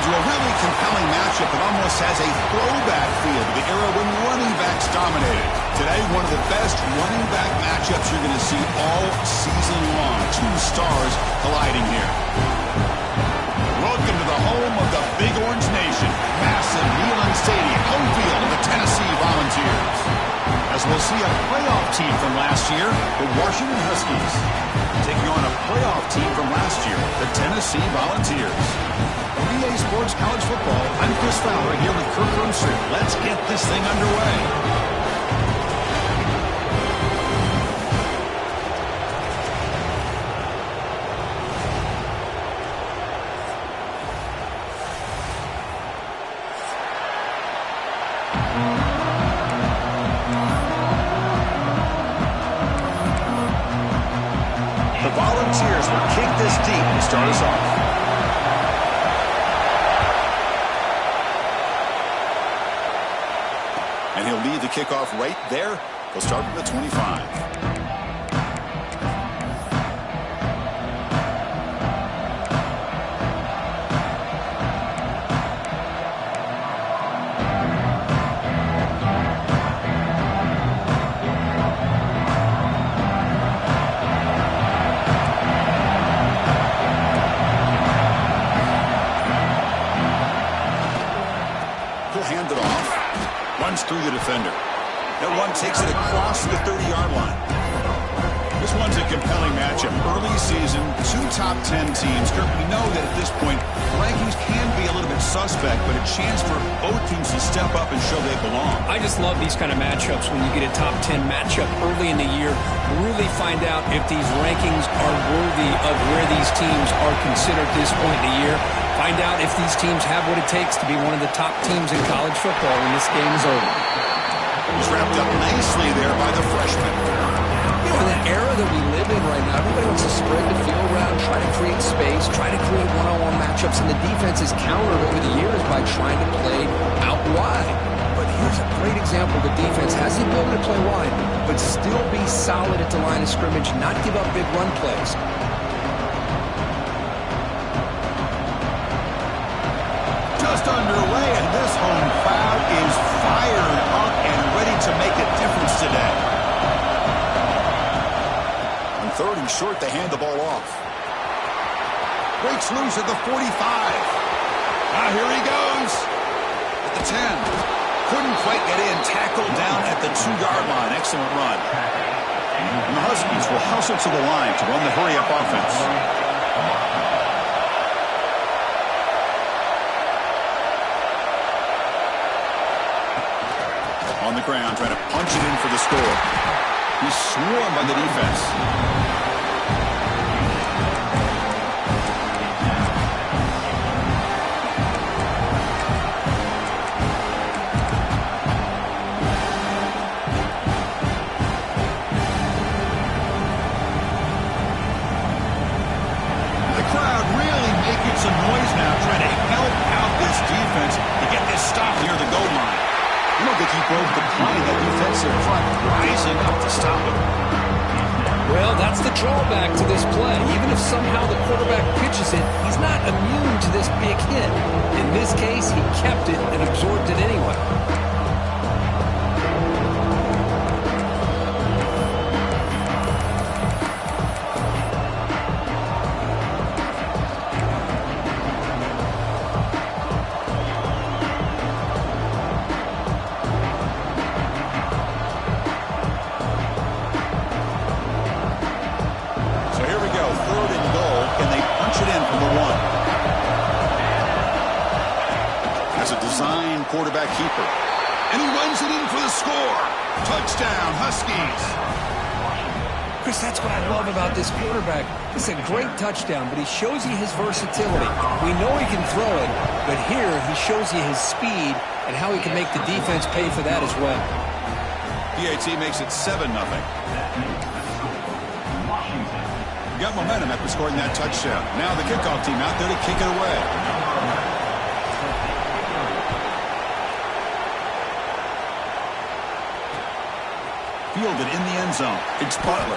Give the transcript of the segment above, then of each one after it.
into a really compelling matchup that almost has a throwback feel to the era when running backs dominated. Today, one of the best running back matchups you're going to see all season long. Two stars colliding here. Welcome to the home of the Big Orange Nation. Massive Neyland Stadium, home field of the Tennessee Volunteers. As we'll see a playoff team from last year, the Washington Huskies, taking on a playoff team from last year, the Tennessee Volunteers. BA Sports College Football, I'm Chris Fowler here with Kirk Rumstrip. Let's get this thing underway. The Volunteers will kick this deep to start us off. And he'll lead the kickoff right there. He'll start from the 25. Hand it off. Runs through the defender. That one takes it across the 30-yard line. This one's a compelling matchup. Early season, two top 10 teams. Kirk, we know that at this point, rankings can be a little bit suspect, but a chance for both teams to step up and show they belong. I just love these kind of matchups when you get a top 10 matchup early in the year. Really find out if these rankings are worthy of where these teams are considered at this point in the year. Find out if these teams have what it takes to be one of the top teams in college football when this game is over. He's wrapped up nicely there by the freshman. You know, in that era that we live in right now, everybody wants to spread the field around, try to create space, try to create one-on-one matchups, and the defense is countered over the years by trying to play out wide. But here's a great example. The defense has the ability to play wide, but still be solid at the line of scrimmage, not give up big run plays. Just underway, and this home crowd is fired up and ready to make a difference today. On third and short, they hand the ball off. Breaks loose at the 45. Here he goes. At the 10. Couldn't quite get in. Tackled down at the 2-yard line. Excellent run. And the Huskies will hustle to the line to run the hurry-up offense. On the ground, trying to punch it in for the score. He's swarmed by the defense. The crowd really making some noise now, trying to help out this defense to get this stop near the goal line. I don't think he broke the play. That defensive front rising up to stop him. Well, that's the drawback to this play. Even if somehow the quarterback pitches it, he's not immune to this big hit. In this case, he kept it and absorbed it anyway. Quarterback keeper. And he runs it in for the score. Touchdown, Huskies. Chris, that's what I love about this quarterback. It's a great touchdown, but he shows you his versatility. We know he can throw it, but here he shows you his speed and how he can make the defense pay for that as well. PAT makes it 7-0. Got momentum after scoring that touchdown. Now the kickoff team out there to kick it away. Fielded in the end zone. It's Butler.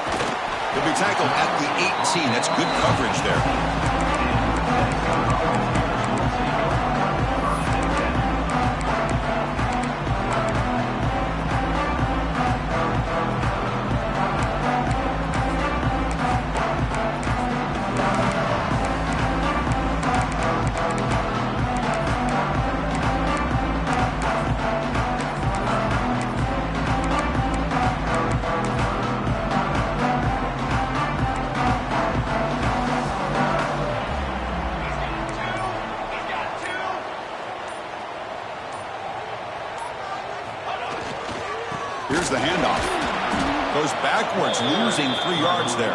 He'll be tackled at the 18. That's good coverage there. Here's the handoff. Goes backwards, losing 3 yards there.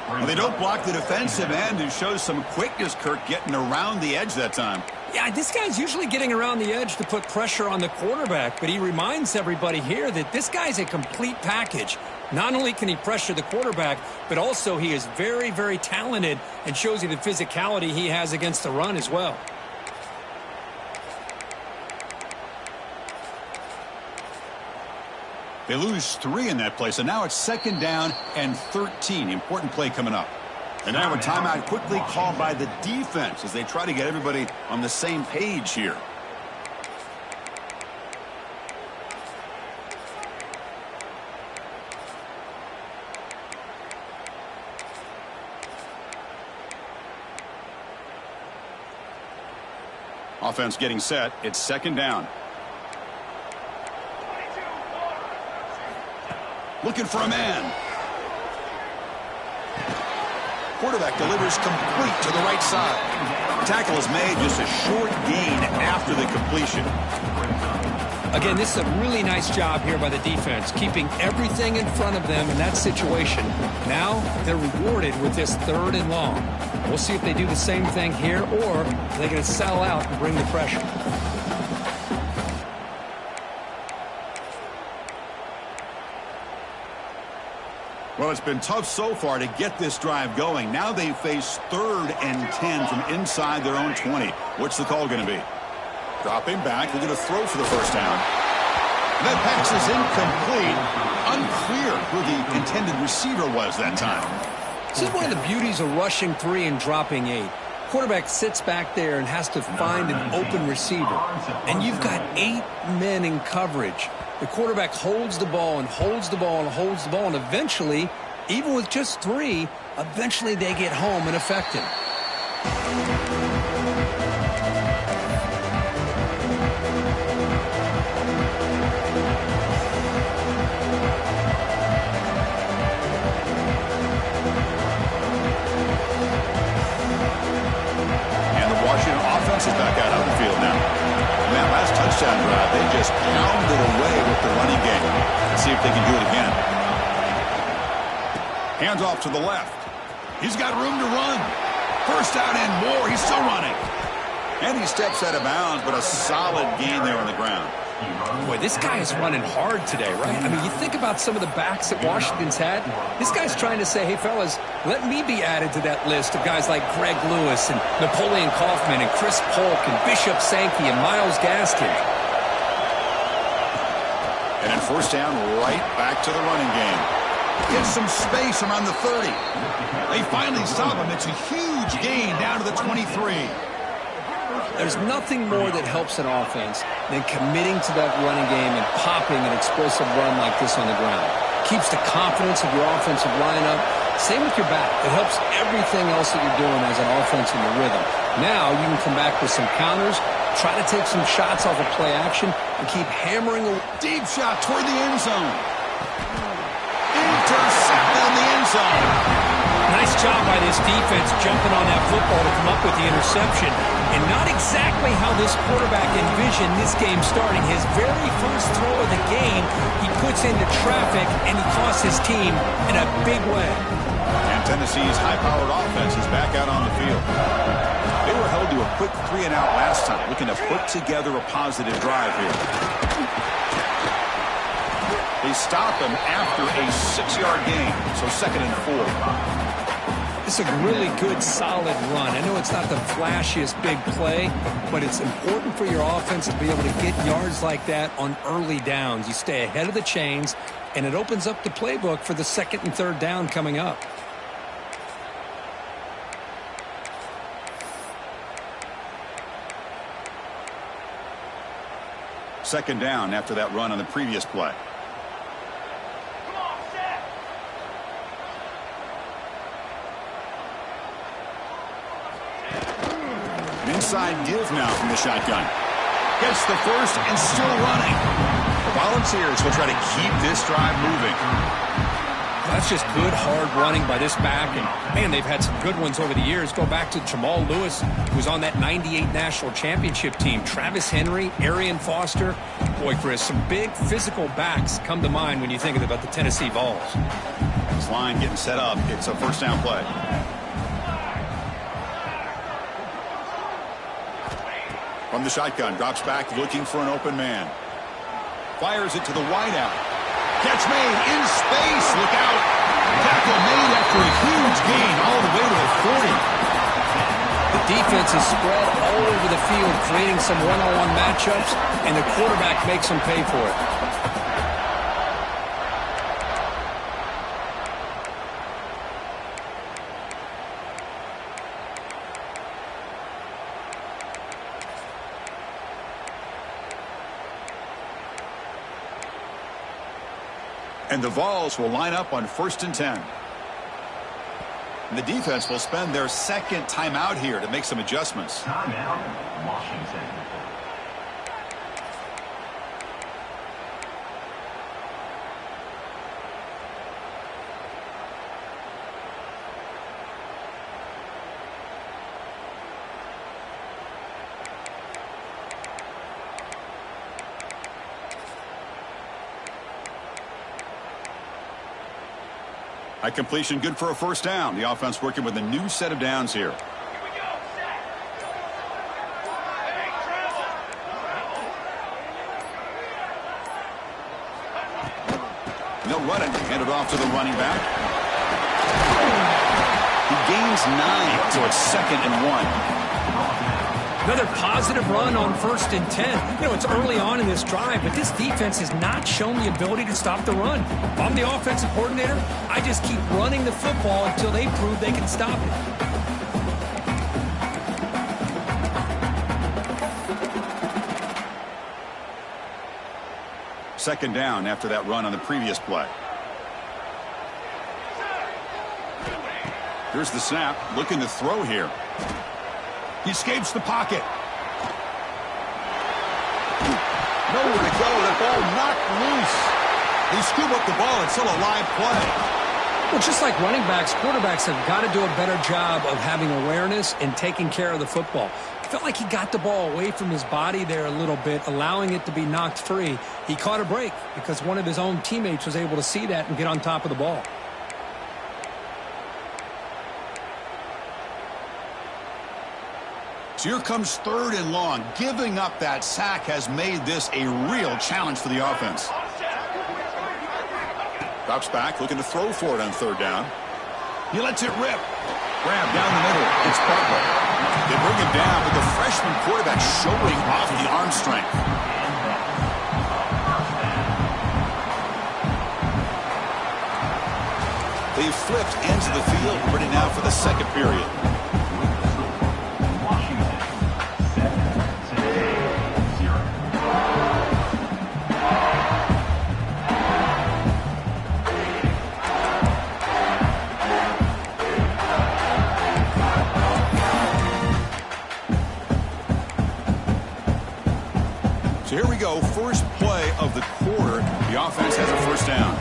Well, they don't block the defensive end, who shows some quickness, Kirk, getting around the edge that time. Yeah, this guy's usually getting around the edge to put pressure on the quarterback, but he reminds everybody here that this guy's a complete package. Not only can he pressure the quarterback, but also he is very, very talented and shows you the physicality he has against the run as well. They lose 3 in that play, so now it's 2nd down and 13. Important play coming up. And now a timeout quickly called by the defense as they try to get everybody on the same page here. Offense getting set. It's 2nd down. Looking for a man. Quarterback delivers complete to the right side. Tackle is made, just a short gain after the completion. Again, this is a really nice job here by the defense, keeping everything in front of them in that situation. Now they're rewarded with this 3rd and long. We'll see if they do the same thing here, or they're going to sell out and bring the pressure. Well, it's been tough so far to get this drive going. Now they face 3rd and 10 from inside their own 20. What's the call going to be? Dropping back. They're going to throw for the 1st down. That pass is incomplete. Unclear who the intended receiver was that time. This is one of the beauties of rushing 3 and dropping 8. Quarterback sits back there and has to find an open receiver. And you've got 8 men in coverage. The quarterback holds the ball and holds the ball and holds the ball, and eventually, even with just 3, eventually they get home and affect him. And the Washington offense is back out on the field now. And that last touchdown drive, they just pounded away with the running game. Let's see if they can do it again. Hands off to the left. He's got room to run. 1st down and more. He's still running. And he steps out of bounds, but a solid gain there on the ground. Boy, this guy is running hard today, right? I mean, you think about some of the backs that Washington's had. This guy's trying to say, hey, fellas, let me be added to that list of guys like Greg Lewis and Napoleon Kaufman and Chris Polk and Bishop Sankey and Myles Gaskin. And then 1st down, right back to the running game. Gets some space around the 30. They finally stop him. It's a huge gain down to the 23. There's nothing more that helps an offense than committing to that running game and popping an explosive run like this on the ground. Keeps the confidence of your offensive lineup. Same with your back. It helps everything else that you're doing as an offense in your rhythm. Now you can come back with some counters, try to take some shots off of play action, and keep hammering a deep shot toward the end zone. Intercepted in the end zone. Nice job by this defense jumping on that football to come up with the interception. And not exactly how this quarterback envisioned this game starting. His very first throw of the game, he puts into traffic, and he costs his team in a big way. And Tennessee's high-powered offense is back out on the field. They were held to a quick 3-and-out last time, looking to put together a positive drive here. They stop him after a 6-yard gain, so 2nd and 4. It's a really good, solid run. I know it's not the flashiest big play, but it's important for your offense to be able to get yards like that on early downs. You stay ahead of the chains, and it opens up the playbook for the 2nd and 3rd down coming up. Second down after that run on the previous play. Inside give now from the shotgun. Gets the first and still running. The Volunteers will try to keep this drive moving. That's That's just good, hard running by this back. And, man, they've had some good ones over the years. Go back to Jamal Lewis, who was on that 98 National Championship team. Travis Henry, Arian Foster. Boy, Chris, some big physical backs come to mind when you think about the Tennessee Vols. This line getting set up. It's a first down play. From the shotgun, drops back looking for an open man. Fires it to the wideout. Catch made in space. Look out. Tackle made after a huge gain all the way to the 40. The defense is spread all over the field, creating some one-on-one matchups, and the quarterback makes them pay for it. And the Vols will line up on 1st and 10. And the defense will spend their second timeout here to make some adjustments. Timeout, Washington. High completion, good for a first down. The offense working with a new set of downs here. They'll run it. Hand it off to the running back. He gains 9, so it's 2nd and 1. Another positive run on 1st and 10. You know, it's early on in this drive, but this defense has not shown the ability to stop the run. If I'm the offensive coordinator, I just keep running the football until they prove they can stop it. Second down after that run on the previous play. Here's the snap, looking to throw here. He escapes the pocket. Nowhere to go. That ball knocked loose. They scoop up the ball. It's still a live play. Well, just like running backs, quarterbacks have got to do a better job of having awareness and taking care of the football. I felt like he got the ball away from his body there a little bit, allowing it to be knocked free. He caught a break because one of his own teammates was able to see that and get on top of the ball. So here comes 3rd and long. Giving up that sack has made this a real challenge for the offense. Drops back, looking to throw for it on 3rd down. He lets it rip. Grab down the middle. It's Butler. They bring him down, but the freshman quarterback showing off the arm strength. They've flipped into the field, ready now for the 2nd period. So here we go, first play of the quarter. The offense has a first down.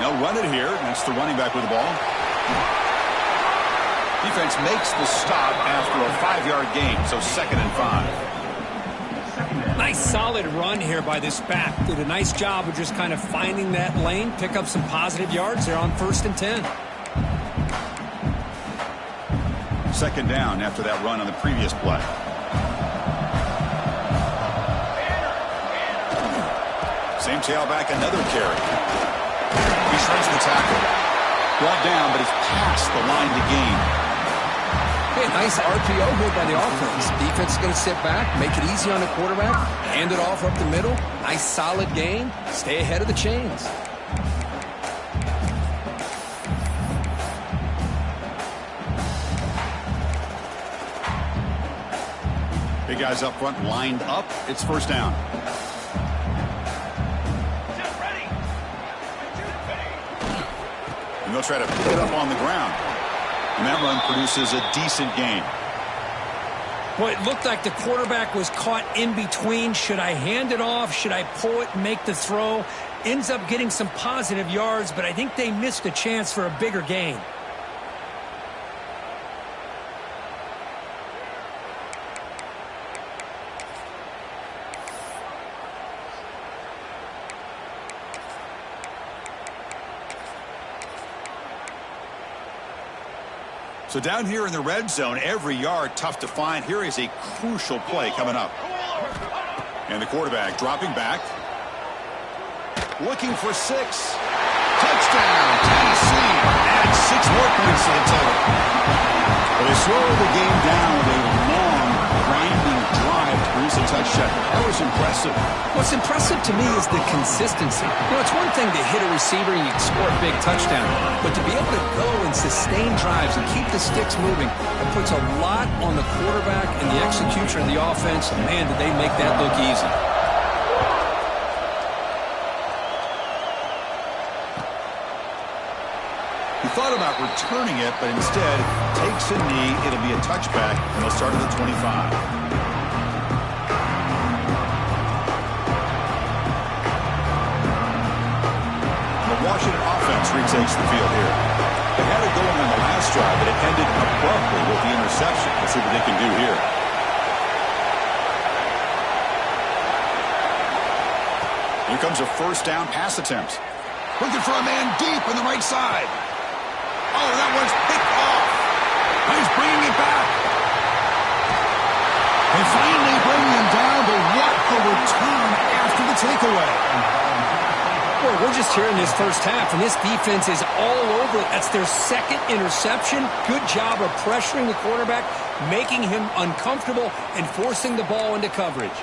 They'll run it here. That's the running back with the ball. Defense makes the stop after a 5-yard gain, so 2nd and 5. Nice solid run here by this back. Did a nice job of just kind of finding that lane, pick up some positive yards there on 1st and 10. 2nd down after that run on the previous play. Same tailback, another carry. He shrinks the tackle. Brought down, but he's past the line to gain. Hey, nice RPO here by the offense. Defense is going to sit back, make it easy on the quarterback, hand it off up the middle. Nice solid gain. Stay ahead of the chains. Big guys up front lined up. It's first down. And they'll try to put it up on the ground. And that run produces a decent gain. Well, it looked like the quarterback was caught in between. Should I hand it off? Should I pull it and make the throw? Ends up getting some positive yards, but I think they missed a chance for a bigger gain. So down here in the red zone, every yard tough to find. Here is a crucial play coming up. And the quarterback dropping back. Looking for 6. Touchdown, Tennessee. Add 6 more points to the total. But they slow the game down with a long, grinding drive to produce a touchdown. That was impressive. What's impressive to me is the consistency. It's one thing to hit a receiver and you can score a big touchdown, but to be able to go and sustain drives and keep the sticks moving, it puts a lot on the quarterback and the execution of the offense. And man, did they make that look easy. He thought about returning it, but instead takes a knee. It'll be a touchback, and they'll start at the 25. The Washington offense retakes the field here. They had it going on the last drive, but it ended abruptly with the interception. Let's see what they can do here. Here comes a first down pass attempt. Looking for a man deep on the right side. Oh, that one's picked off. He's bringing it back. They finally bring him down, but what a return after the takeaway. Boy, we're just here in this first half, and this defense is all over it. That's their second interception. Good job of pressuring the quarterback, making him uncomfortable, and forcing the ball into coverage.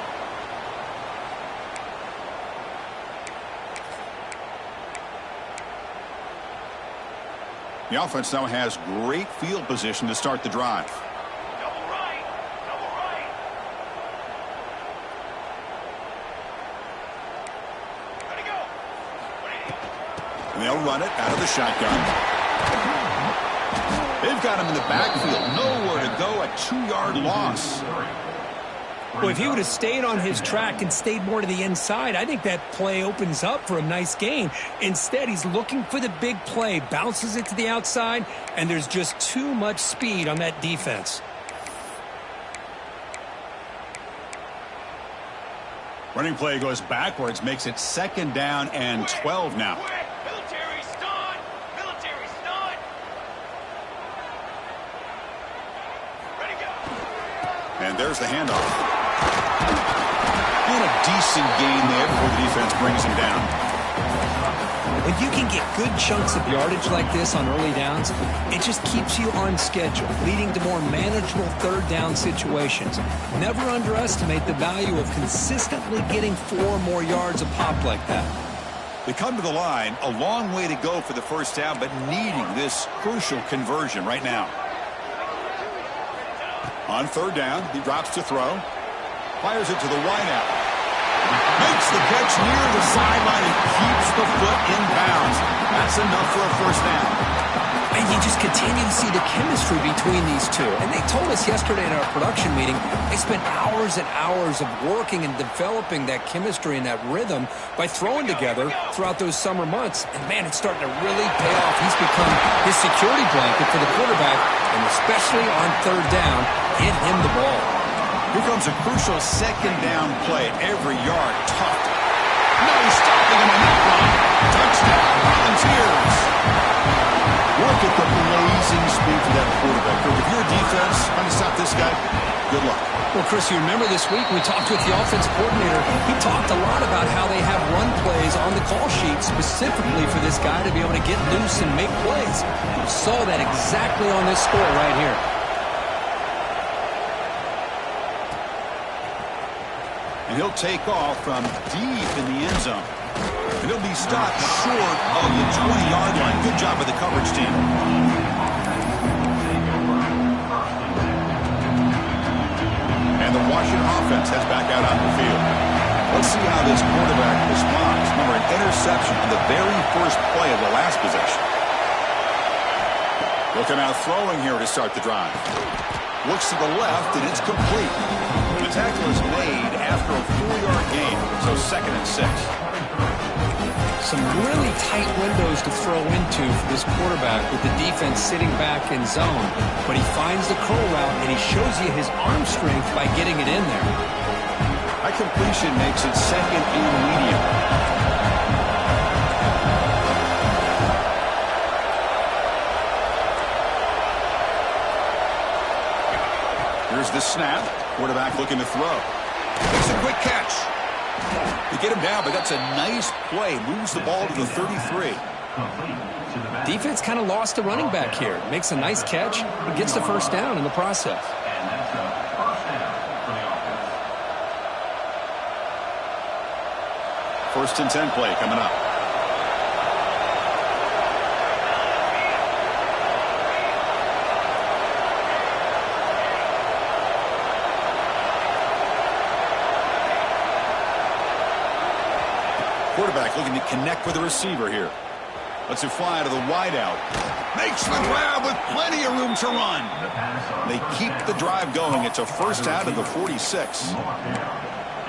The offense now has great field position to start the drive. Double right. Double right. Ready, go. And they'll run it out of the shotgun. They've got him in the backfield. Nowhere to go. A 2-yard loss. Well, if he would have stayed on his track and stayed more to the inside, I think that play opens up for a nice gain. Instead, he's looking for the big play, bounces it to the outside, and there's just too much speed on that defense. Running play goes backwards, makes it 2nd down and 12 now. Military stun. Military stun. Ready, go. And there's the handoff. And a decent gain there before the defense brings him down. When you can get good chunks of yardage like this on early downs, it just keeps you on schedule, leading to more manageable 3rd down situations. Never underestimate the value of consistently getting 4 more yards a pop like that. They come to the line, a long way to go for the first down, but needing this crucial conversion right now. On 3rd down, he drops to throw. Fires it to the wideout. Makes the catch near the sideline and keeps the foot in bounds. That's enough for a first down. And you just continue to see the chemistry between these two. And they told us yesterday in our production meeting, they spent hours and hours of working and developing that chemistry and that rhythm by throwing together throughout those summer months. And man, it's starting to really pay off. He's become his security blanket for the quarterback, and especially on 3rd down, get him the ball. Here comes a crucial 2nd down play. Every yard tough. No stopping him on that run. Touchdown, Volunteers. Look at the blazing speed for that quarterback. If you're a defense trying to stop this guy, good luck. Well, Chris, you remember this week we talked with the offensive coordinator. He talked a lot about how they have run plays on the call sheet specifically for this guy to be able to get loose and make plays. We saw that exactly on this score right here. And he'll take off from deep in the end zone. And he'll be stopped short of the 20-yard line. Good job by the coverage team. And the Washington offense heads back out on the field. Let's see how this quarterback responds. Remember, an interception on the very first play of the last possession. Looking out throwing here to start the drive. Looks to the left, and it's complete. The tackle is made after a 4-yard gain, so 2nd and 6. Some really tight windows to throw into for this quarterback with the defense sitting back in zone. But he finds the curl route, and he shows you his arm strength by getting it in there. High completion makes it 2nd and medium. Here's the snap. Quarterback looking to throw. Makes a quick catch. They get him down, but that's a nice play. Moves the ball to the 33. Defense kind of lost the running back here. Makes a nice catch and gets the first down in the process. First and 10 play coming up. Quarterback looking to connect with the receiver here. Lets it fly to the wideout. Makes the grab with plenty of room to run. They keep the drive going. It's a first out of the 46.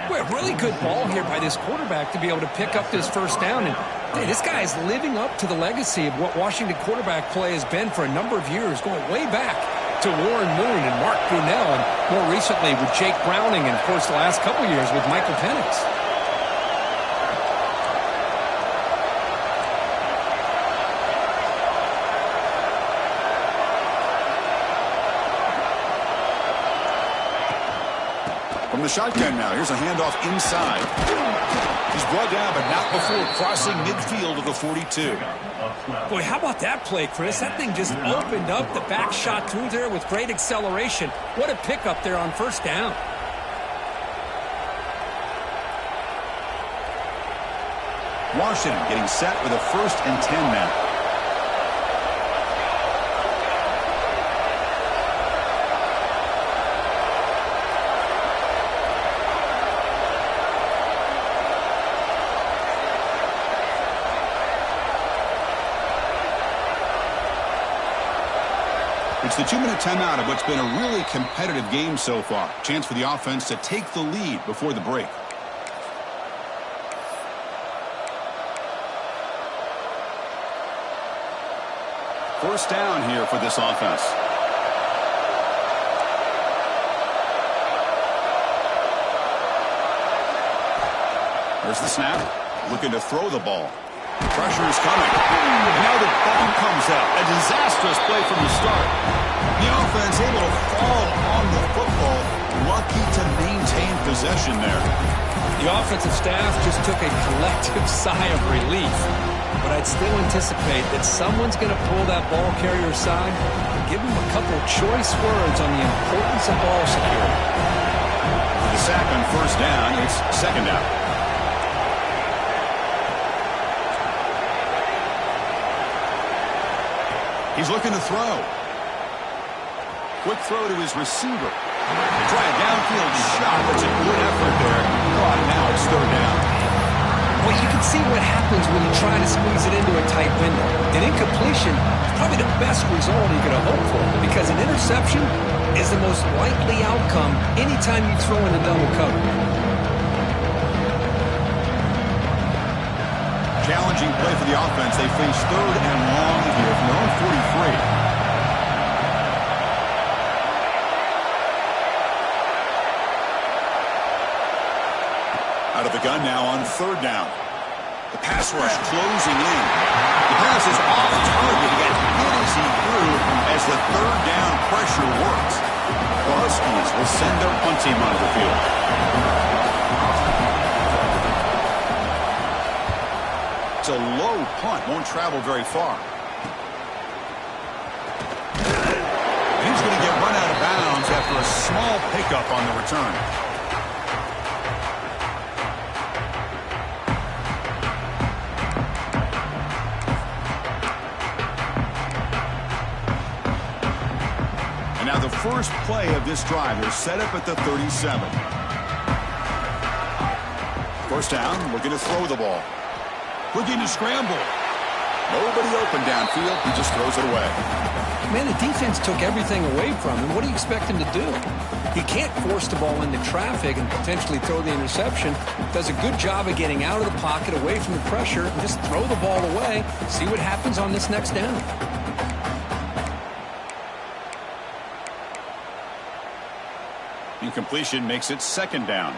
Boy, a really good ball here by this quarterback to be able to pick up this first down. And hey, this guy is living up to the legacy of what Washington quarterback play has been for a number of years, going way back to Warren Moon and Mark Brunell, and more recently with Jake Browning, and, of course, the last couple years with Michael Penix. From the shotgun now, here's a handoff inside. He's brought down, but not before crossing midfield of the 42. Boy, how about that play, Chris? That thing just opened up. The back shot through there with great acceleration. What a pickup there on first down. Washington getting set with a 1st and 10 now. It's the 2-minute timeout of what's been a really competitive game so far. Chance for the offense to take the lead before the break. First down here for this offense. There's the snap. Looking to throw the ball. Pressure is coming. Now the ball comes out. A disastrous play from the start. The offense able to fall on the football. Lucky to maintain possession there. The offensive staff just took a collective sigh of relief. But I'd still anticipate that someone's going to pull that ball carrier aside and give him a couple choice words on the importance of ball security. For the sack on first down, it's 2nd down. He's looking to throw. Quick throw to his receiver. Try a downfield shot. That's a good effort there. Oh, now it's 3rd down. Well, you can see what happens when you try to squeeze it into a tight window. An incompletion is probably the best result you could hope for, because an interception is the most likely outcome anytime you throw in a double cover. Challenging play for the offense. They face 3rd and long here from their own 43. Out of the gun now on 3rd down. The pass rush closing in. The pass is off target. He got hit as he threw as the 3rd down pressure works. The Huskies will send their punt team onto the field. It's a low punt. Won't travel very far. He's going to get run out of bounds after a small pickup on the return. And now the first play of this drive is set up at the 37. First down, looking to throw the ball. Looking to scramble. Nobody open downfield. He just throws it away. Man, the defense took everything away from him. What do you expect him to do? He can't force the ball into traffic and potentially throw the interception. Does a good job of getting out of the pocket, away from the pressure, and just throw the ball away. See what happens on this next down. Incompletion makes it second down.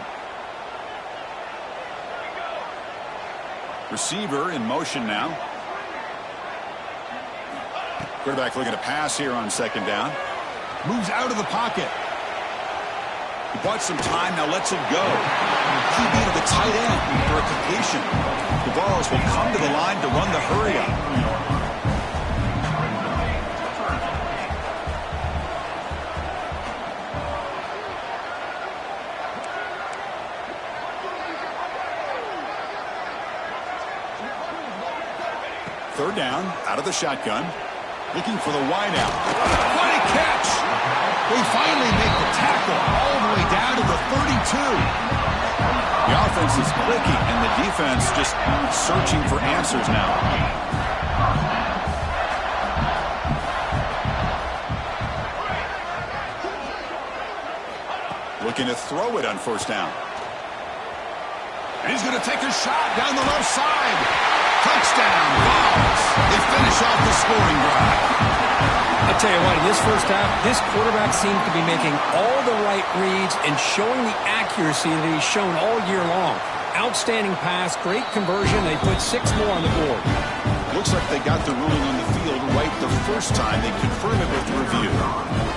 Receiver in motion now. Quarterback looking to pass here on second down. Moves out of the pocket. He bought some time, now lets it go. QB to the tight end for a completion. The balls will come to the line to run the hurry up. Third down, out of the shotgun. Looking for the wideout. What a catch! They finally make the tackle all the way down to the 32. The offense is clicking, and the defense just searching for answers now. Looking to throw it on first down. And he's going to take a shot down the left side. Touchdown, Dogs. They finish off the scoring drive. I'll tell you what, in this first half, this quarterback seems to be making all the right reads and showing the accuracy that he's shown all year long. Outstanding pass, great conversion. They put 6 more on the board. Looks like they got the ruling on the field right the first time. They confirm it with review.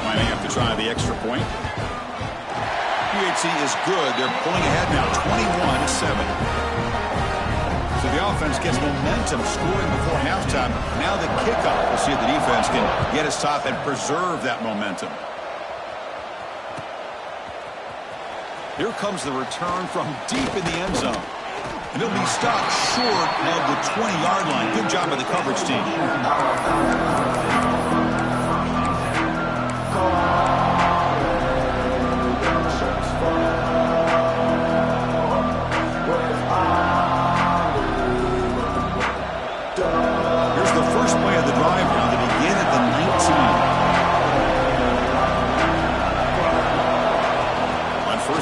Might have to try the extra point. UHC is good. They're pulling ahead now, 21-7. So the offense gets momentum, scoring before halftime. Now the kickoff. We'll see if the defense can get us top and preserve that momentum. Here comes the return from deep in the end zone. And it'll be stopped short of the 20-yard line. Good job by the coverage team.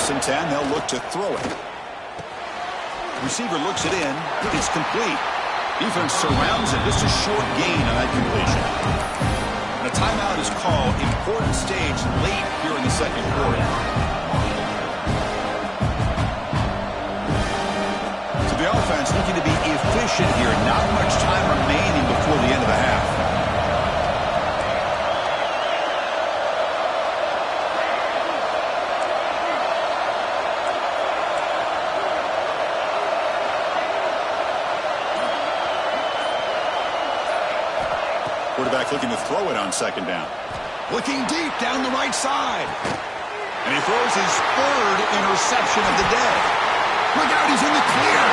And 10, they'll look to throw it. Receiver looks it in. It's complete. Defense surrounds it. Just a short gain on that completion. And a timeout is called. Important stage late here in the second quarter. So the offense looking to be efficient here. Not much time remaining before the end of the half. Quarterback looking to throw it on second down. Looking deep down the right side. And he throws his third interception of the day. Look out, he's in the clear.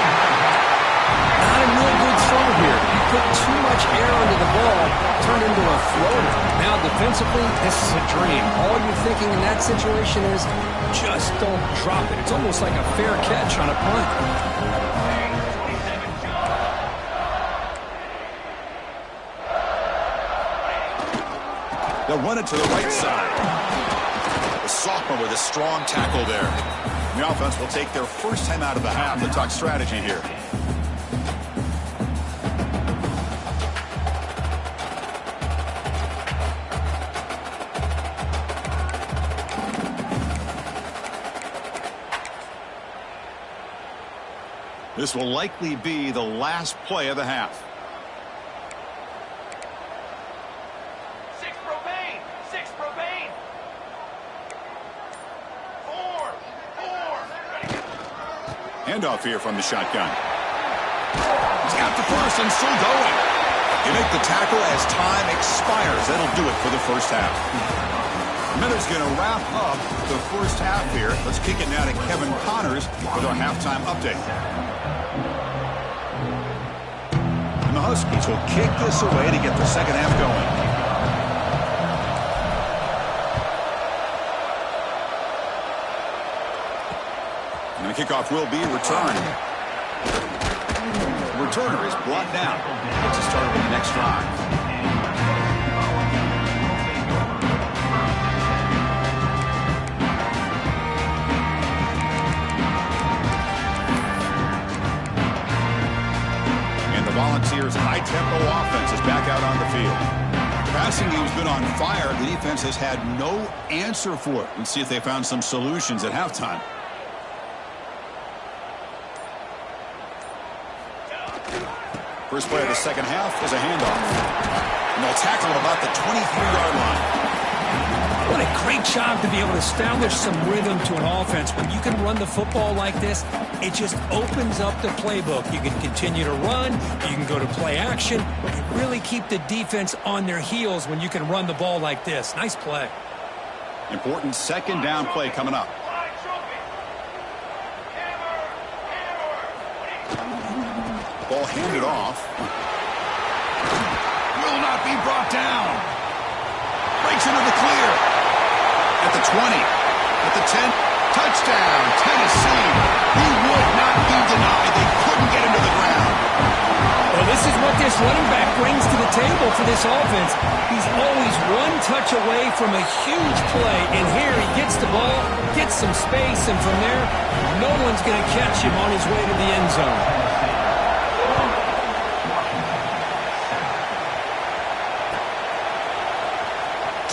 Not a real good throw here. He put too much air under the ball, turned into a floater. Now defensively, this is a dream. All you're thinking in that situation is just don't drop it. It's almost like a fair catch on a punt. They'll run it to the right side. The sophomore with a strong tackle there. The offense will take their first time out of the half to talk strategy here. This will likely be the last play of the half. Handoff here from the shotgun. He's got the first and still going. You make the tackle as time expires. That'll do it for the first half. Miller's going to wrap up the first half here. Let's kick it now to Kevin Connors with our halftime update. And the Huskies will kick this away to get the second half going. And the kickoff will be returned. returner is brought down. Gets us started with the next drive. And the Volunteers' high-tempo offense is back out on the field. The passing game's been on fire. The defense has had no answer for it. Let's see if they found some solutions at halftime. First play of the second half is a handoff. And they'll tackle at about the 23-yard line. What a great job to be able to establish some rhythm to an offense. When you can run the football like this, it just opens up the playbook. You can continue to run. You can go to play action. You really keep the defense on their heels when you can run the ball like this. Nice play. Important second down play coming up. Ball handed off. Will not be brought down. Breaks into the clear. At the 20. At the 10. Touchdown, Tennessee. He would not be denied. They couldn't get him to the ground. Well, this is what this running back brings to the table for this offense. He's always one touch away from a huge play. And here he gets the ball, gets some space, and from there, no one's going to catch him on his way to the end zone.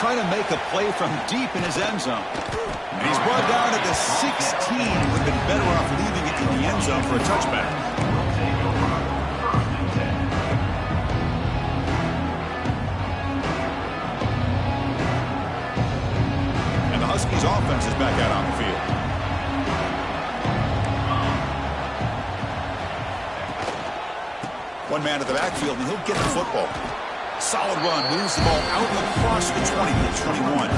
Trying to make a play from deep in his end zone. And he's brought down at the 16. Would have been better off leaving it in the end zone for a touchback. And the Huskies offense is back out on the field. One man at the backfield, and he'll get the football. Solid run, moves the ball out across the 20 to 21.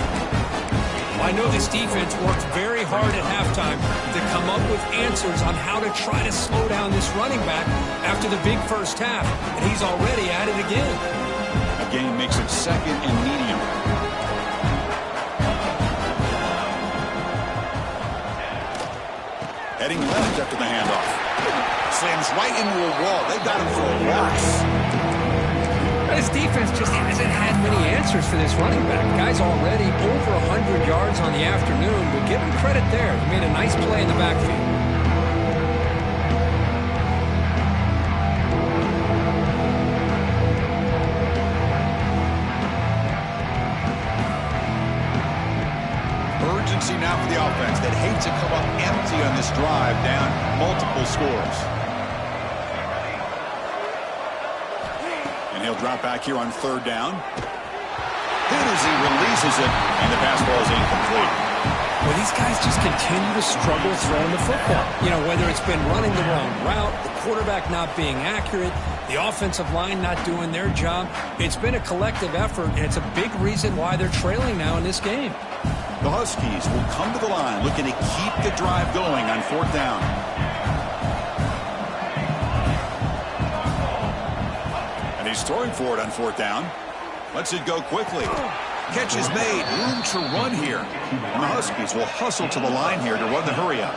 I know this defense worked very hard at halftime to come up with answers on how to try to slow down this running back after the big first half, and he's already at it again. A game makes it second and medium. Heading left after the handoff. Slams right into a wall. They got him for a loss. His defense just hasn't had many answers for this running back. Guy's already over 100 yards on the afternoon, but give him credit there. He made a nice play in the backfield. Urgency now for the offense that hates to come up empty on this drive, down multiple scores. He'll drop back here on third down. Hit as he releases it, and the pass ball is incomplete. Well, these guys just continue to struggle throwing the football. You know, whether it's been running the wrong route, the quarterback not being accurate, the offensive line not doing their job. It's been a collective effort, and it's a big reason why they're trailing now in this game. The Huskies will come to the line looking to keep the drive going on fourth down. He's throwing for it on fourth down. Lets it go quickly. Catch is made. Room to run here. And the Huskies will hustle to the line here to run the hurry up.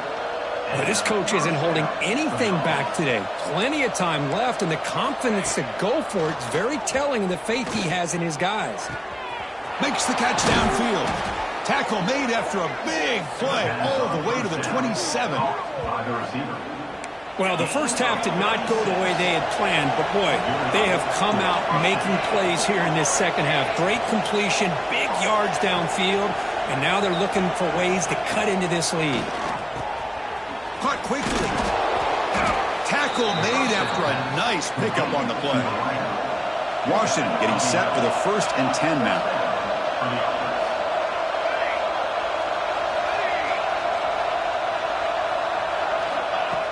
Well, this coach isn't holding anything back today. Plenty of time left, and the confidence to go for it is very telling of the faith he has in his guys. Makes the catch downfield. Tackle made after a big play all the way to the 27. Well, the first half did not go the way they had planned, but boy, they have come out making plays here in this second half. Great completion, big yards downfield, and now they're looking for ways to cut into this lead. Caught quickly. Tackle made after a nice pickup on the play. Washington getting set for the 1st and 10 now.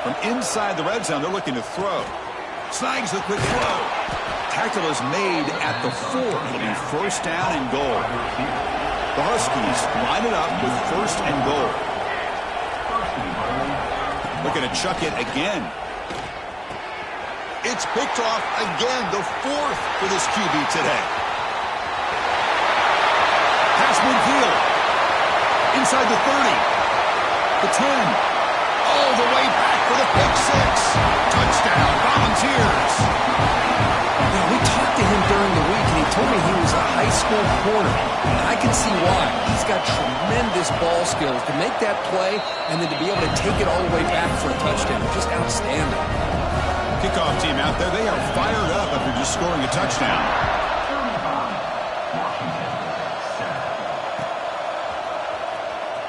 From inside the red zone, they're looking to throw. Snags the quick throw. Tackle is made at the 4. It'll be 1st down and goal. The Huskies line it up with 1st and goal. Looking to chuck it again. It's picked off again, the 4th for this QB today. Pass midfield. Inside the 30. The 10. All the way back for the pick six. Touchdown, Volunteers. Yeah, we talked to him during the week, and he told me he was a high school corner. And I can see why. He's got tremendous ball skills to make that play and then to be able to take it all the way back for a touchdown. Just outstanding. Kickoff team out there, they are fired up after just scoring a touchdown.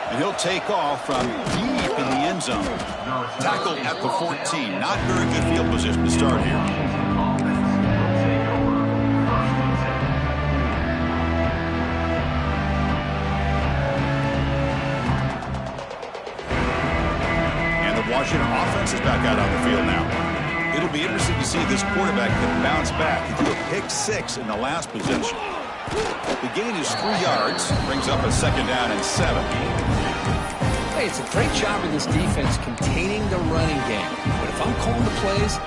And he'll take off from deep in the end zone. Tackled at the 14. Not very good field position to start here. And the Washington offense is back out on the field now. It'll be interesting to see this quarterback can bounce back. He threw a pick six in the last possession. The gain is 3 yards. Brings up a 2nd down and 7. Hey, it's a great job of this defense containing the running game. But if I'm calling the plays,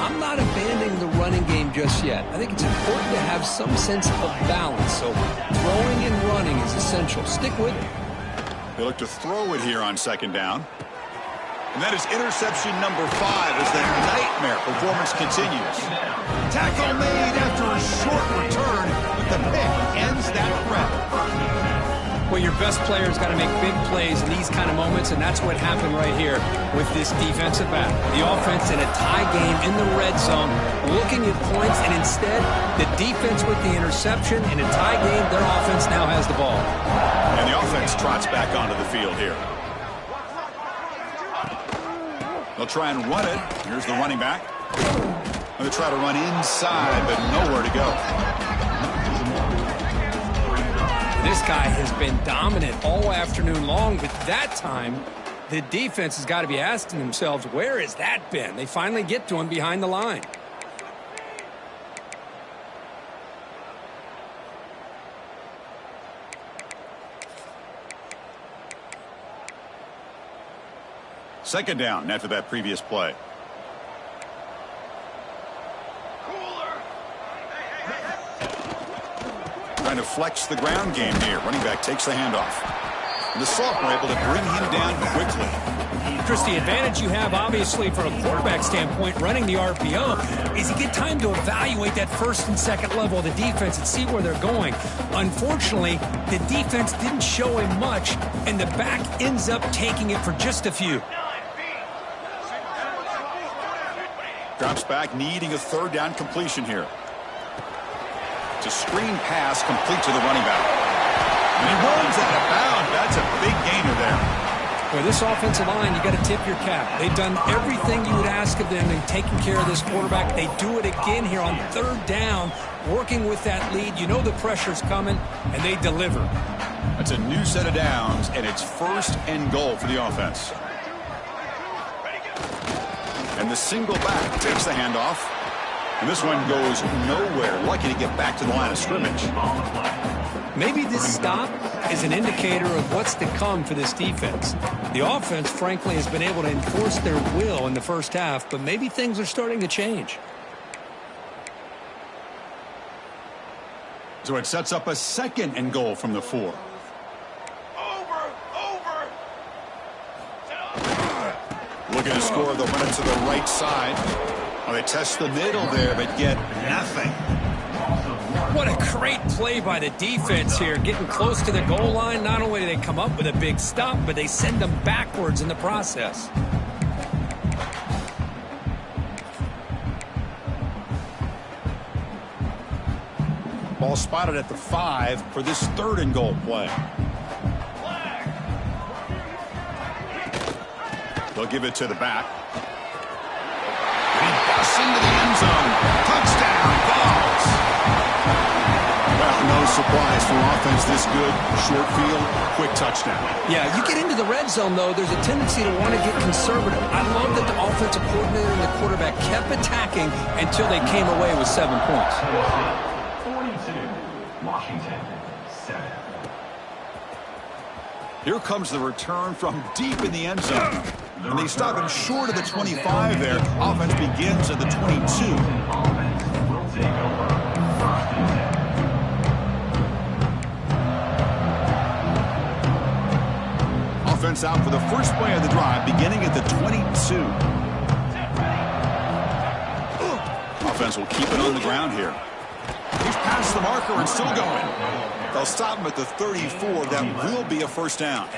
I'm not abandoning the running game just yet. I think it's important to have some sense of balance. So throwing and running is essential. Stick with it. They look to throw it here on 2nd down. And that is interception number 5 as the nightmare performance continues. Tackle made after a short return, but the pick ends that threat. Well, your best player's got to make big plays in these kind of moments, and that's what happened right here with this defensive back. The offense in a tie game in the red zone, looking at points, and instead, the defense with the interception. In a tie game, their offense now has the ball. And the offense trots back onto the field here. They'll try and run it. Here's the running back. They'll try to run inside, but nowhere to go. This guy has been dominant all afternoon long, but that time, the defense has got to be asking themselves, where has that been? They finally get to him behind the line. Second down after that previous play. Trying to flex the ground game here. Running back takes the handoff. And the sophomore able to bring him down quickly. Chris, the advantage you have, obviously, from a quarterback standpoint, running the RPO, is you get time to evaluate that first and second level of the defense and see where they're going. Unfortunately, the defense didn't show him much, and the back ends up taking it for just a few. Drops back, needing a 3rd down completion here. It's a screen pass complete to the running back. And he runs out of bounds. That's a big gainer there. For this offensive line, you got to tip your cap. They've done everything you would ask of them in taking care of this quarterback. They do it again here on 3rd down, working with that lead. You know the pressure's coming, and they deliver. That's a new set of downs, and it's 1st and goal for the offense. And the single back takes the handoff. And this one goes nowhere. Lucky to get back to the line of scrimmage. Maybe this stop is an indicator of what's to come for this defense. The offense, frankly, has been able to enforce their will in the first half, but maybe things are starting to change. So it sets up a 2nd and goal from the 4. Looking to score, they'll run it to the right side. Well, they test the middle there, but get nothing. What a great play by the defense here, getting close to the goal line. Not only do they come up with a big stop, but they send them backwards in the process. Ball spotted at the 5 for this 3rd and goal play. They'll give it to the back. And he busts into the end zone. Touchdown, Daze. Well, no surprise for offense this good. Short field, quick touchdown. Yeah, you get into the red zone, though, there's a tendency to want to get conservative. I love that the offensive coordinator and the quarterback kept attacking until they came away with 7 points. 42, Washington, 7. Here comes the return from deep in the end zone. And they stop him short of the 25 there. Offense begins at the 22. Offense will take over. Offense out for the first play of the drive, beginning at the 22. offense will keep it on the ground here. He's past the marker and still going. They'll stop him at the 34. That will be a first down.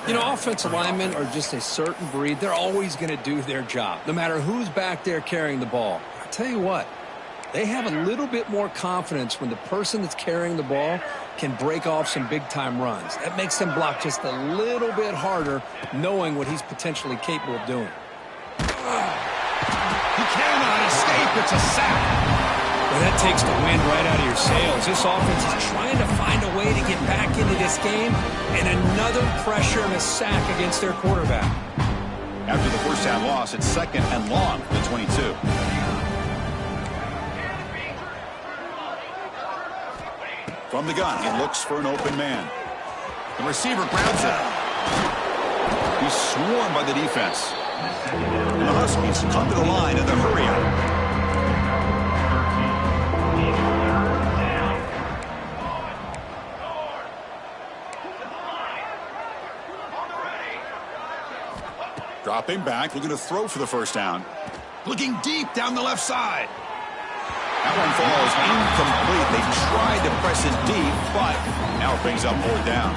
You know, offensive linemen are just a certain breed. They're always going to do their job, no matter who's back there carrying the ball. I'll tell you what, they have a little bit more confidence when the person that's carrying the ball can break off some big-time runs. That makes them block just a little bit harder, knowing what he's potentially capable of doing. He cannot escape. It's a sack. Well, that takes the wind right out of your sails. This offense is trying to find a way to get back into this game, and another pressure and a sack against their quarterback. After the first down loss, it's second and long for the 22. From the gun, he looks for an open man. The receiver grabs it. He's swarmed by the defense. And the Huskies come to the line in the hurry-up. Dropping back, looking to throw for the first down. Looking deep down the left side. That one falls incomplete. They tried to press it deep, but now it brings up fourth down.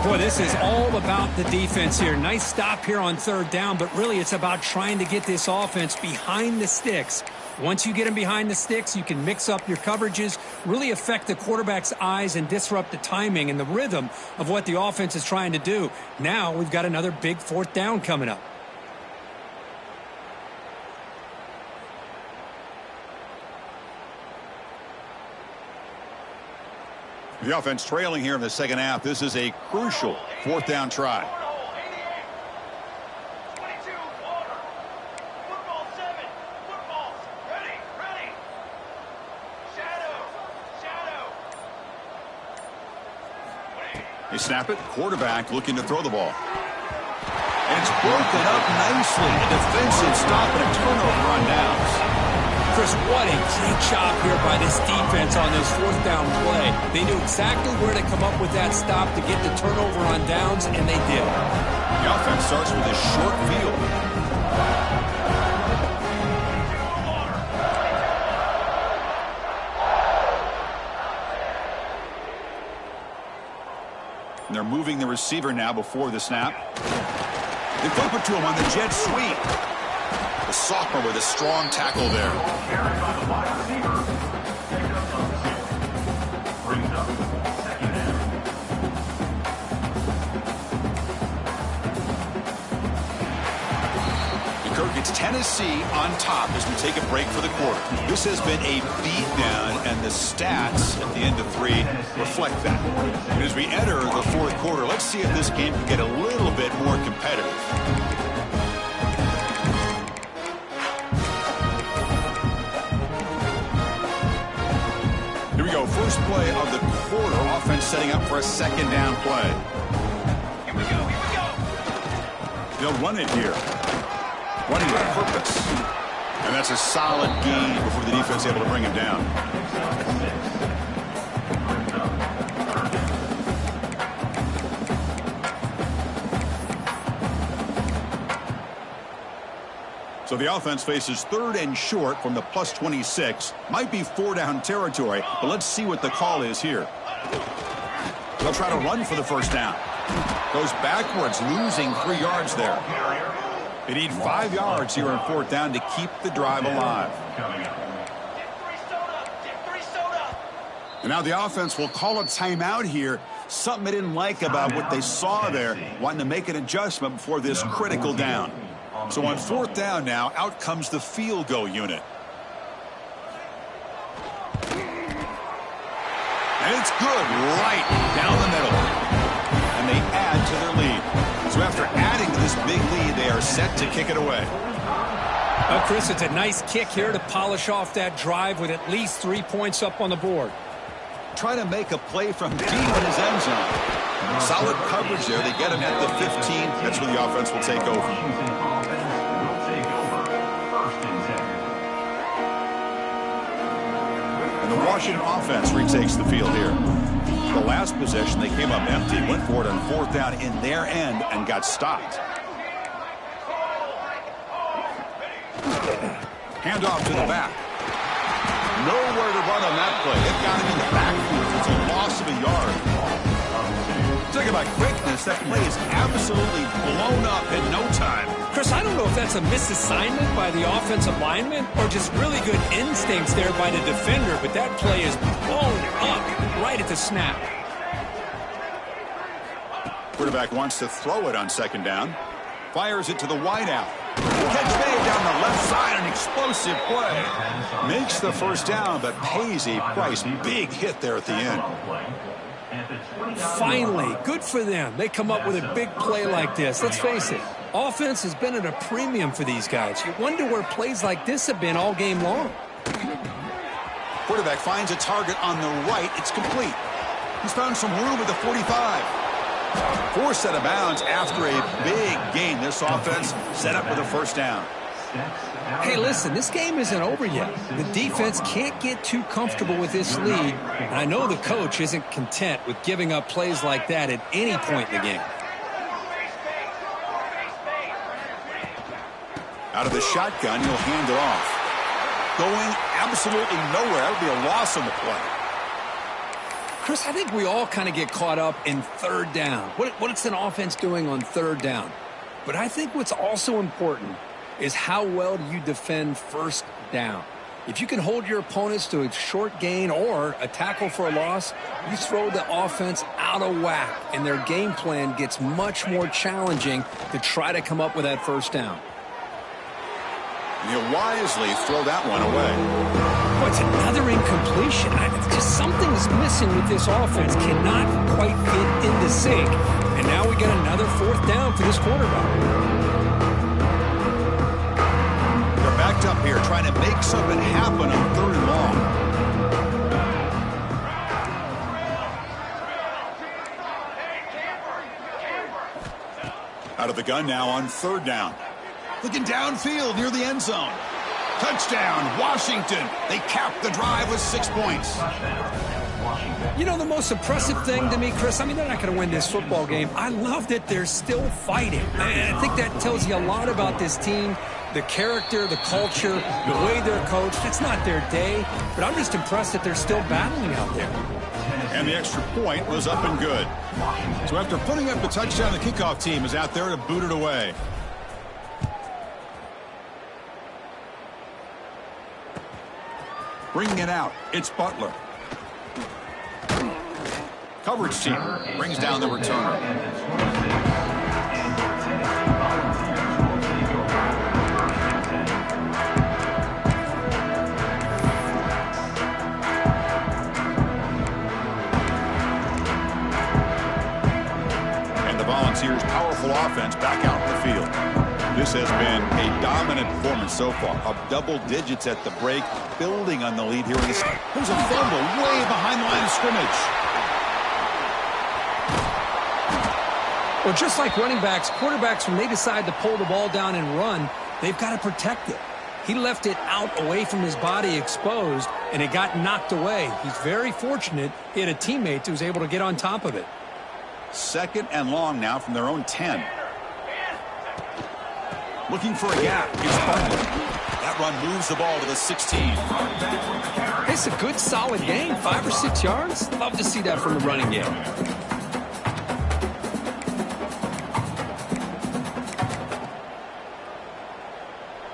Boy, this is all about the defense here. Nice stop here on third down, but really it's about trying to get this offense behind the sticks. Once you get them behind the sticks, you can mix up your coverages, really affect the quarterback's eyes and disrupt the timing and the rhythm of what the offense is trying to do. Now we've got another big fourth down coming up. The offense trailing here in the second half. This is a crucial fourth down try. They snap it. Quarterback looking to throw the ball. And it's broken up nicely. A defensive stop and a turnover on downs. Chris, what a great job here by this defense on this fourth down play. They knew exactly where to come up with that stop to get the turnover on downs, and they did. The offense starts with a short field. And they're moving the receiver now before the snap. They flip it to him on the jet sweep. The sophomore with a strong tackle there. Carried by the wide receiver. Picked up on 6. Brings up second down. Kirk, it's Tennessee on top as we take a break for the quarter. This has been a beatdown, and the stats at the end of 3 reflect that. And as we enter the fourth quarter, let's see if this game can get a little bit more competitive. Here we go. First play of the quarter. Offense setting up for a second down play. Here we go, here we go. They'll run it here. Running with purpose. And that's a solid gain before the defense able to bring him down. So the offense faces third and short from the plus 26. Might be 4-down territory, but let's see what the call is here. They'll try to run for the first down. Goes backwards, losing 3 yards there. They need 5 yards here on fourth down to keep the drive alive. And now the offense will call a timeout here. Something they didn't like about what they saw there. Wanting to make an adjustment before this critical down. So on fourth down now, out comes the field goal unit. And it's good right down the middle. And they add to their lead. So after adding to this big lead, they are set to kick it away. Well, Chris, it's a nice kick here to polish off that drive with at least 3 points up on the board. Trying to make a play from deep in his end zone. Solid coverage there. They get him at the 15. That's where the offense will take over. And the Washington offense retakes the field here. The last possession, they came up empty, went for it on fourth down in their end and got stopped. Hand off to the back. Nowhere to run on that play. They've got him in the backfield. It's a loss of a yard. Talking about quickness, that play is absolutely blown up in no time. Chris, I don't know if that's a misassignment by the offensive lineman or just really good instincts there by the defender, but that play is blown up right at the snap. Quarterback wants to throw it on second down. Fires it to the wideout. Catch made down the left side, an explosive play. Makes the first down, but pays a price. Big hit there at the end. Finally, good for them. They come up with a big play like this. Let's face it, offense has been at a premium for these guys. You wonder where plays like this have been all game long. Quarterback finds a target on the right. It's complete. He's found some room at the 45. Forced out of bounds after a big gain. This offense set up with a first down. Hey, listen, this game isn't over yet. The defense can't get too comfortable with this lead, and I know the coach isn't content with giving up plays like that at any point in the game. Out of the shotgun, he'll hand it off. Going absolutely nowhere. That would be a loss on the play. Chris, I think we all kind of get caught up in third down. What's an offense doing on third down? But I think what's also important is how well do you defend first down. If you can hold your opponents to a short gain or a tackle for a loss, you throw the offense out of whack, and their game plan gets much more challenging to try to come up with that first down. He'll wisely throw that one away. Oh, it's another incompletion. Just something is missing with this offense. Cannot quite get in the sync. And now we get another fourth down for this quarterback. They're backed up here trying to make something happen on third and long. Out of the gun now on third down. Looking downfield near the end zone. Touchdown, Washington. They cap the drive with 6 points. You know, the most impressive thing to me, Chris, I mean, they're not going to win this football game. I love that they're still fighting. I think that tells you a lot about this team, the character, the culture, the way they're coached. It's not their day, but I'm just impressed that they're still battling out there. And the extra point was up and good. So after putting up the touchdown, the kickoff team is out there to boot it away. Bringing it out, it's Butler. Coverage team brings down the returner. And the Volunteers' powerful offense back out in the field. This has been a dominant performance so far, of double digits at the break, building on the lead here in the second. There's a fumble way behind the line of scrimmage. Well, just like running backs, quarterbacks, when they decide to pull the ball down and run, they've got to protect it. He left it out away from his body exposed, and it got knocked away. He's very fortunate he had a teammate who was able to get on top of it. Second and long now from their own 10. Looking for a gap. It's Butler. That run moves the ball to the 16. It's a good, solid game. 5 or 6 yards. Love to see that from the running game.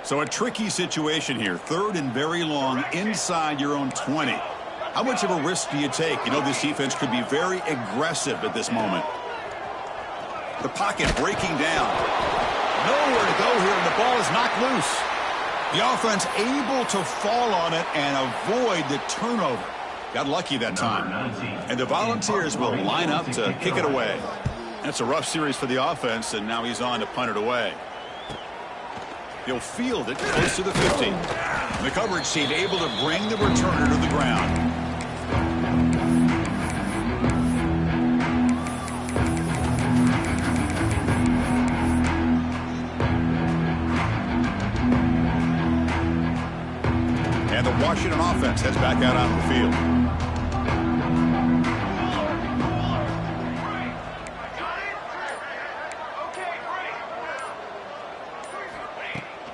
So a tricky situation here. Third and very long inside your own 20. How much of a risk do you take? You know, this defense could be very aggressive at this moment. The pocket breaking down. Nowhere to go here, and the ball is knocked loose. The offense able to fall on it and avoid the turnover. Got lucky that time. And the Volunteers will line up to kick it away. That's a rough series for the offense, and now he's on to punt it away. He'll field it close to the 50. The coverage team able to bring the returner to the ground. And the Washington offense heads back out on the field.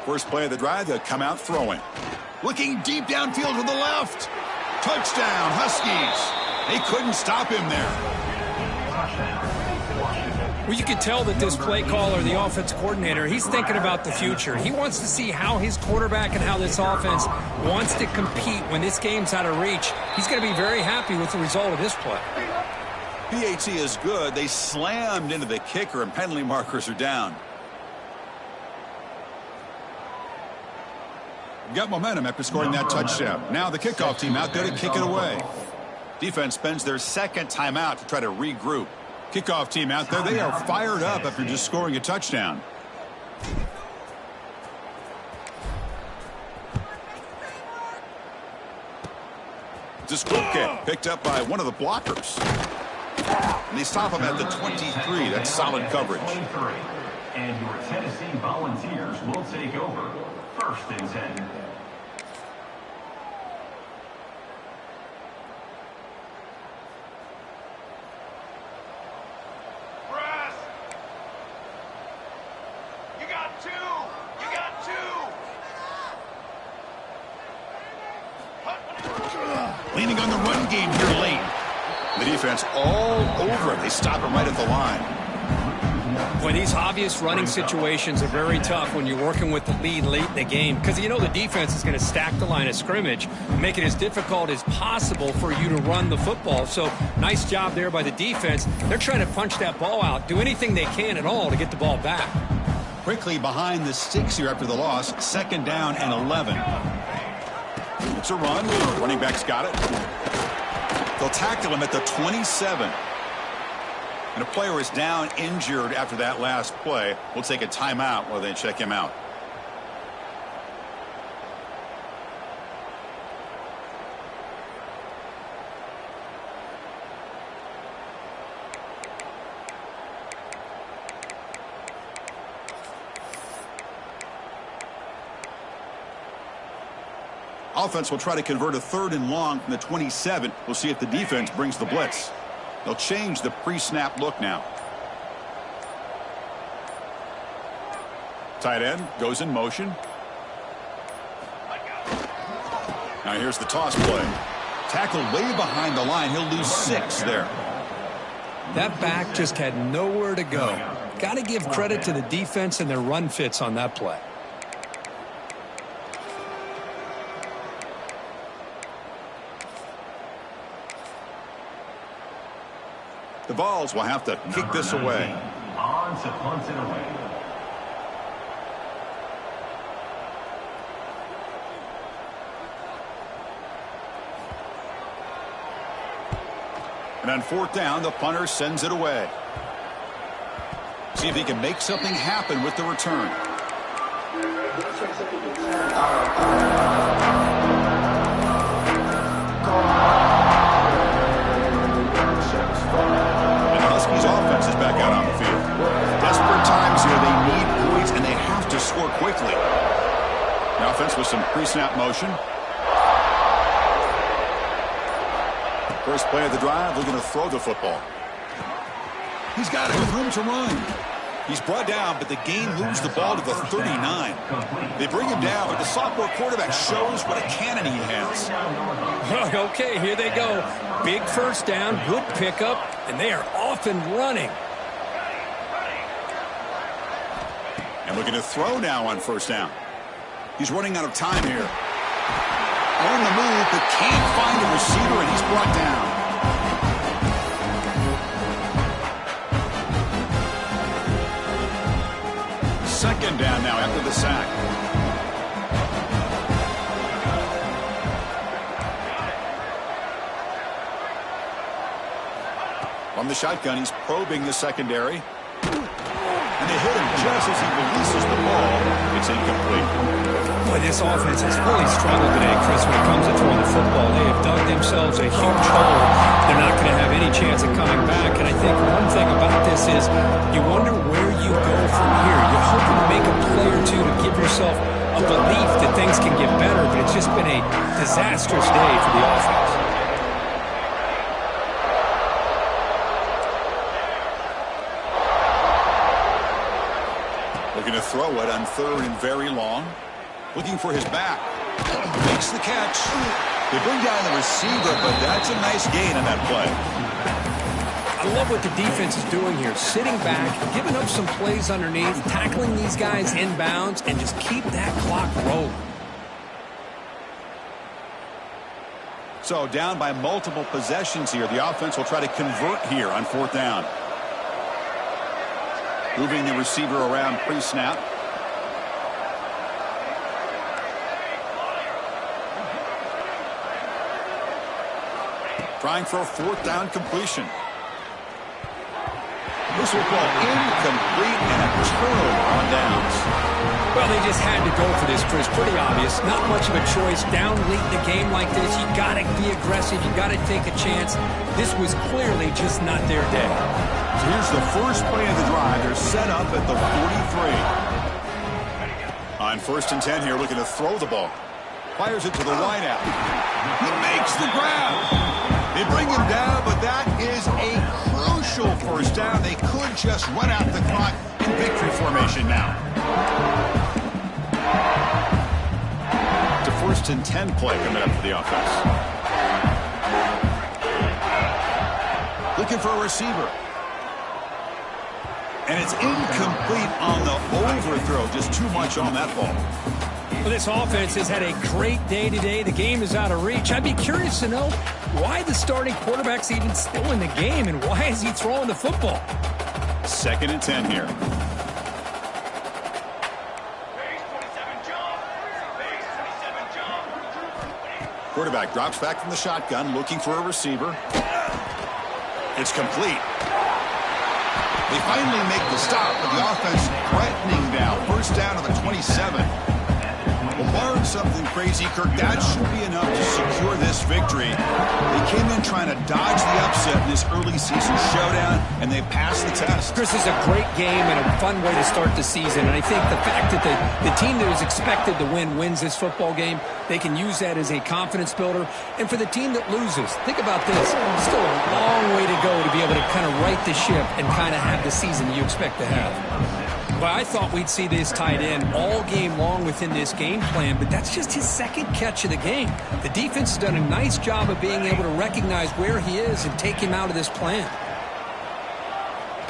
First play of the drive, they'll come out throwing. Looking deep downfield to the left. Touchdown, Huskies. They couldn't stop him there. Well, you can tell that this play caller, the offense coordinator, he's thinking about the future. He wants to see how his quarterback and how this offense wants to compete when this game's out of reach. He's going to be very happy with the result of this play. PAT is good. They slammed into the kicker, and penalty markers are down. Got momentum after scoring that touchdown. Now the kickoff team out there to kick it away. Defense spends their second timeout to try to regroup. Kickoff team out there, they are fired up after just scoring a touchdown. This quick kick picked up by one of the blockers. And they stop him at the 23. That's solid coverage. 23. And your Tennessee Volunteers will take over. First and 10. Press. You got two. You got two. Leaning on the run game here late. The defense all over it. They stop him right at the line. Boy, these obvious running situations are very tough when you're working with the lead late in the game because you know the defense is going to stack the line of scrimmage, make it as difficult as possible for you to run the football. So nice job there by the defense. They're trying to punch that ball out, do anything they can at all to get the ball back. Quickly behind the sticks here after the loss. Second down and 11. It's a run. Running back's got it. They'll tackle him at the 27. And a player is down injured after that last play. We'll take a timeout while they check him out. Offense will try to convert a 3rd and long from the 27. We'll see if the defense brings the blitz. They'll change the pre-snap look now. Tight end goes in motion. Now here's the toss play. Tackled way behind the line. He'll lose 6 there. That back just had nowhere to go. Got to give credit to the defense and their run fits on that play. The Vols will have to kick this away. On to punt it away. And on 4th down, the punter sends it away. See if he can make something happen with the return. Offense is back out on the field. Desperate times here. They need points, and they have to score quickly. The offense with some pre-snap motion. First play of the drive, they're going to throw the football. He's got it with room to run. He's brought down, but the game moves the ball to the 39. They bring him down, but the sophomore quarterback shows what a cannon he has. Okay, here they go. Big first down, good pickup, and they are off and running. And looking to throw now on 1st down. He's running out of time here. On the move, but can't find a receiver, and he's brought down. Second down now after the sack. From the shotgun, he's probing the secondary. And they hit him just as he releases the ball. It's incomplete. Boy, this offense has really struggled today, Chris, when it comes to throwing the football. They have dug themselves a huge hole. They're not going to have any chance of coming back. And I think one thing about this is you wonder where you go from here. You're hoping to make a play or two to give yourself a belief that things can get better, but it's just been a disastrous day for the offense. Looking to throw it on 3rd and very long. Looking for his back. Makes the catch. They bring down the receiver, but that's a nice gain on that play. I love what the defense is doing here. Sitting back, giving up some plays underneath, tackling these guys inbounds, and just keep that clock rolling. So down by multiple possessions here. The offense will try to convert here on 4th down. Moving the receiver around pre-snap. Trying for a 4th down completion. This will fall incomplete and a turnover on downs. Well, they just had to go for this, Chris. Pretty obvious. Not much of a choice. Down late in the game like this, you got to be aggressive. You got to take a chance. This was clearly just not their day. So here's the first play of the drive. They're set up at the 43. On 1st and 10 here, looking to throw the ball. Fires it to the wideout. He makes the grab. They bring him down, but that is a crucial 1st down. They could just run out the clock in victory formation now. It's a 1st and 10 play coming up for the offense. Looking for a receiver. And it's incomplete on the overthrow. Just too much on that ball. Well, this offense has had a great day today. The game is out of reach. I'd be curious to know why the starting quarterback's even still in the game and why is he throwing the football? 2nd and 10 here. Quarterback drops back from the shotgun, looking for a receiver. It's complete. They finally make the stop, but the offense threatening now. 1st down to the 27. Well, barring something crazy, Kirk, that should be enough to secure this victory. They came in trying to dodge the upset in this early season showdown, and they passed the test. Chris, is a great game and a fun way to start the season. And I think the fact that the team that is expected to win wins this football game, they can use that as a confidence builder. And for the team that loses, think about this. Still a long way to go to be able to kind of right the ship and kind of have the season you expect to have. Well, I thought we'd see this tight end all game long within this game plan, but that's just his 2nd catch of the game. The defense has done a nice job of being able to recognize where he is and take him out of this plan.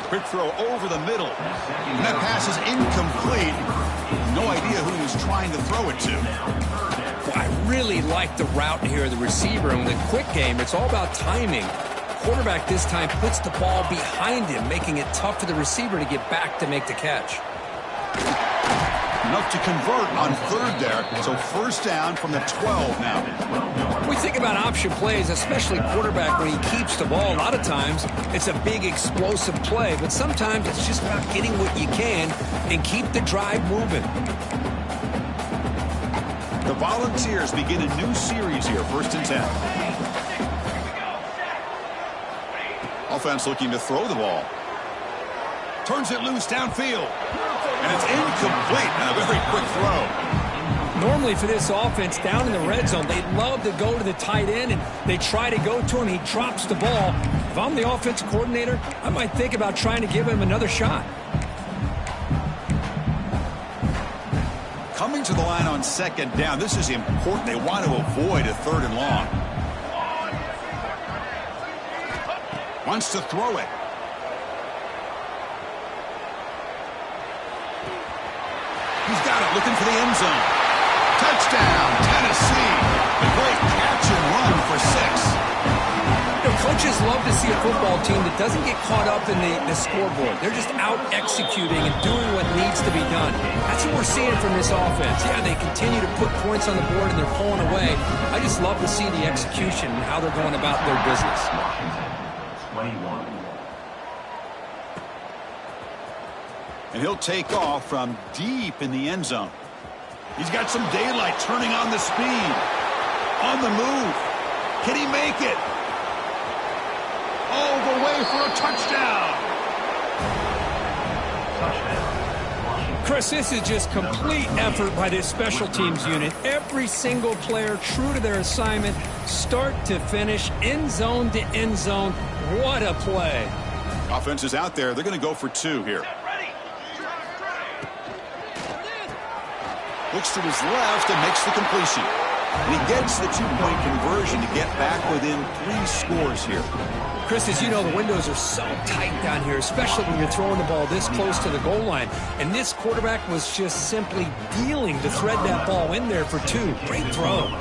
Quick throw over the middle. And that pass is incomplete. No idea who he was trying to throw it to. Well, I really like the route here, the receiver. And with a quick game, it's all about timing. Quarterback this time puts the ball behind him, making it tough for the receiver to get back to make the catch. Enough to convert on 3rd there. So 1st down from the 12 now. We think about option plays, especially quarterback when he keeps the ball. A lot of times it's a big explosive play, but sometimes it's just about getting what you can and keep the drive moving. The Volunteers begin a new series here, 1st and 10. Offense looking to throw the ball. Turns it loose downfield. And it's incomplete. And a very quick throw. Normally for this offense down in the red zone, they love to go to the tight end and they try to go to him. He drops the ball. If I'm the offensive coordinator, I might think about trying to give him another shot. Coming to the line on 2nd down. This is important. They want to avoid a 3rd and long. Wants to throw it. He's got it, looking for the end zone. Touchdown, Tennessee. A great catch and run for 6. You know, coaches love to see a football team that doesn't get caught up in the scoreboard. They're just out executing and doing what needs to be done. That's what we're seeing from this offense. Yeah, they continue to put points on the board and they're pulling away. I just love to see the execution and how they're going about their business. 21. And he'll take off from deep in the end zone. He's got some daylight, turning on the speed. On the move. Can he make it? All the way for a touchdown. Chris, this is just complete effort by this special teams unit. Every single player true to their assignment, start to finish, end zone to end zone. What a play. Offense is out there. They're going to go for 2 here. Looks to his left and makes the completion. And he gets the two-point conversion to get back within 3 scores here. Chris, as you know, the windows are so tight down here, especially when you're throwing the ball this close to the goal line. And this quarterback was just simply dealing to thread that ball in there for 2. Great throw.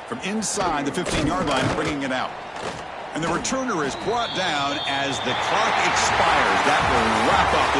From inside the 15-yard line, bringing it out. And the returner is brought down as the clock expires. That will wrap up this